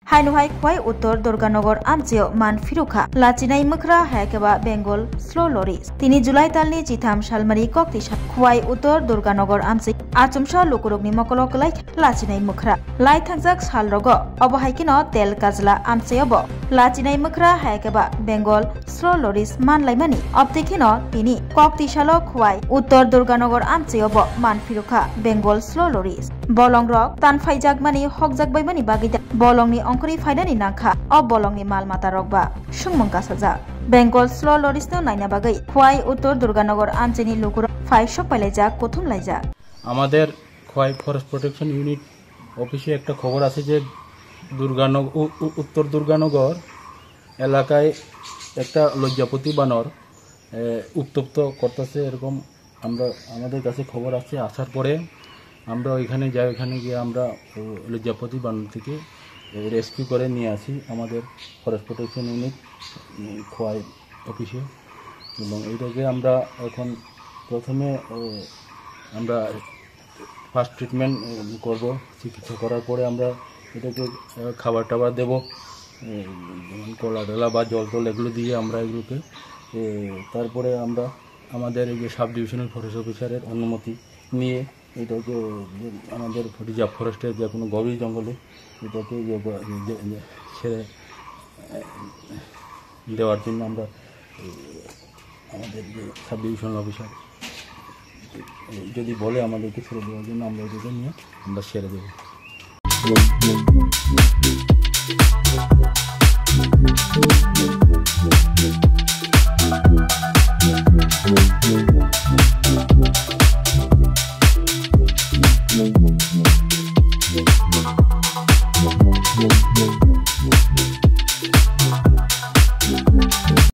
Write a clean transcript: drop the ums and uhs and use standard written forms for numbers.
हाइनुहाय खुवाई उत्तर दुर्गानगर आमचेव मान फिरुखा लाचिनाय मखरा हायकेबा बेंगल स्लो लरिस 3 जुलाई तालनि जिथाम सालमारि कक्ति खुवाई उत्तर दुर्गानगर आमचे आचुमसा लुकुरुगनि मकलक लाय लाचिनाय मखरा लाय थांजाक साल रग अबहायकिनो तेल काजला आमचेव लाचिनाय मखरा हायकेबा बेंगल स्लो लरिस मानलायमानि अबतेखिनो तिनि कक्ति सालो खुवाई उत्तर दुर्गानगर आमचेव मान फिरुखा बेंगल स्लो लरिस बलं रक तानफाइजाकमानि हकजाकबायमानि बागिदा बलंनि अंकरी फायदानि नांखा अब बलंनि माल माता रकबा सुंमंका साजा बेंगल स्लो लरिसनो नायना बागै खुवाई उत्तर दुर्गानगर आमचेनि लुकुर फाइसो पाइलायजाक कथुम लायजाक আমাদের খোয়াই ফরেস্ট প্রোটেকশন ইউনিট অফিসে একটা খবর আছে যে উত্তর দুর্গানগর এলাকায় একটা লজ্জাপতি বানর উত্তপ্ত করতেছে এরকম আমরা আমাদের কাছে খবর আছে। আসার পরে আমরা ওইখানে যাই, ওইখানে গিয়ে আমরা লজ্জাপতি বানর থেকে রেস্কিউ করে নিয়ে আসি আমাদের ফরেস্ট প্রোটেকশন ইউনিট খোয়াই অফিসে। এবং এইটাকে আমরা এখন প্রথমে আমরা ফার্স্ট ট্রিটমেন্ট করব, চিকিৎসা করার পরে আমরা এটাকে খাবার টাবার দেবো, কলা ডলা বা জল টল এগুলো দিয়ে আমরা এগুলোকে তারপরে আমরা আমাদের এই যে সাব ডিভিশনাল ফরেস্ট অফিসারের অনুমতি নিয়ে এটাকে আমাদের রিজার্ভ ফরেস্টের যে কোনো গভীর জঙ্গলে এটাকে ছেড়ে দেওয়ার জন্য আমরা আমাদের যে সাব ডিভিশনাল অফিসার যদি বলে আমাদেরকে ছেড়ে দেওয়ার জন্য আমরা এটাকে নিয়ে আমরা ছেড়ে দেবো।